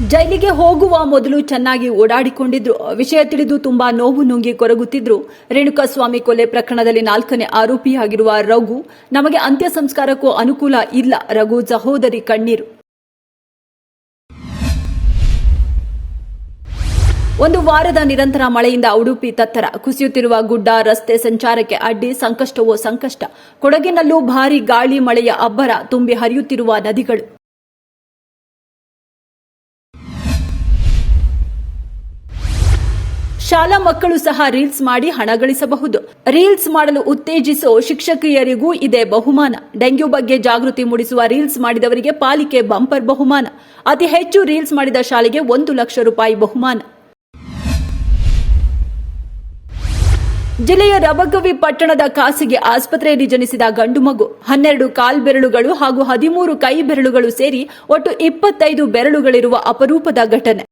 ಜೈಲಿಗೆ ಹೋಗುವ ಮೊದಲು ಚೆನ್ನಾಗಿ ಓಡಾಡಿಕೊಂಡಿದ್ರು. ವಿಷಯ ತಿಳಿದು ತುಂಬಾ ನೋವು ನುಂಗಿ ಕೊರಗುತ್ತಿದ್ರು. ರೇಣುಕಾಸ್ವಾಮಿ ಕೊಲೆ ಪ್ರಕರಣದಲ್ಲಿ 4ನೇ ಆರೋಪಿಯಾಗಿರುವ ರಘು, ನಮಗೆ ಅಂತ್ಯ ಸಂಸ್ಕಾರಕ್ಕೂ ಅನುಕೂಲ ಇಲ್ಲ. ರಘು ಸಹೋದರಿ ಕಣ್ಣೀರು. ಒಂದು ವಾರದ ನಿರಂತರ ಮಳೆಯಿಂದ ಉಡುಪಿ ತತ್ತರ. ಕುಸಿಯುತ್ತಿರುವ ಗುಡ್ಡ, ರಸ್ತೆ ಸಂಚಾರಕ್ಕೆ ಅಡ್ಡಿ, ಸಂಕಷ್ಟವೋ ಸಂಕಷ್ಟ. ಕೊಡಗಿನಲ್ಲೂ ಭಾರೀ ಗಾಳಿ ಮಳೆಯ ಅಬ್ಬರ, ತುಂಬಿ ಹರಿಯುತ್ತಿರುವ ನದಿಗಳು. ಶಾಲಾ ಮಕ್ಕಳು ಸಹ ರೀಲ್ಸ್ ಮಾಡಿ ಹಣ ಗಳಿಸಬಹುದು. ರೀಲ್ಸ್ ಮಾಡಲು ಉತ್ತೇಜಿಸೋ ಶಿಕ್ಷಕಿಯರಿಗೂ ಇದೆ ಬಹುಮಾನ. ಡೆಂಗ್ಯೂ ಬಗ್ಗೆ ಜಾಗೃತಿ ಮೂಡಿಸುವ ರೀಲ್ಸ್ ಮಾಡಿದವರಿಗೆ ಪಾಲಿಕೆ ಬಂಪರ್ ಬಹುಮಾನ. ಅತಿ ಹೆಚ್ಚು ರೀಲ್ಸ್ ಮಾಡಿದ ಶಾಲೆಗೆ 1 ಲಕ್ಷ ರೂಪಾಯಿ ಬಹುಮಾನ. ಜಿಲ್ಲೆಯ ರಬಕವಿ ಪಟ್ಟಣದ ಖಾಸಗಿ ಆಸ್ಪತ್ರೆಯಲ್ಲಿ ಜನಿಸಿದ ಗಂಡು ಮಗು. 12 ಕಾಲ್ಬೆರಳುಗಳು ಹಾಗೂ 13 ಕೈ ಬೆರಳುಗಳು ಸೇರಿ ಒಟ್ಟು 25 ಬೆರಳುಗಳಿರುವ ಅಪರೂಪದ ಘಟನೆ.